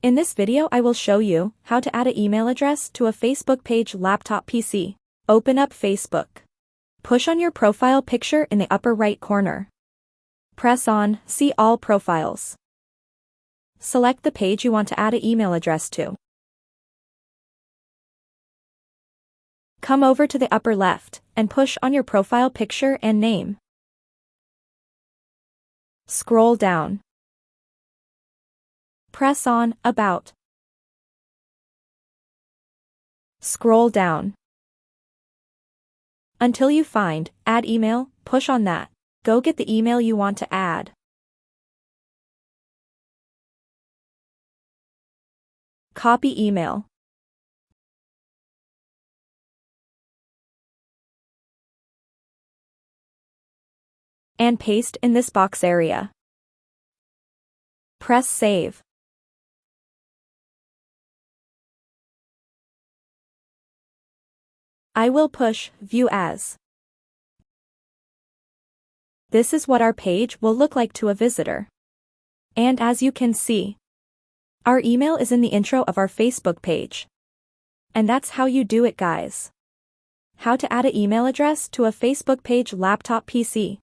In this video I will show you how to add an email address to a Facebook page laptop PC. Open up Facebook. Push on your profile picture in the upper right corner. Press on See All Profiles. Select the page you want to add an email address to. Come over to the upper left and push on your profile picture and name. Scroll down. Press on About. Scroll down until you find Add Email. Push on that. Go get the email you want to add. Copy email. And paste in this box area. Press Save. I will push View As. This is what our page will look like to a visitor. And as you can see, our email is in the intro of our Facebook page. And that's how you do it, guys. How to add an email address to a Facebook page laptop PC.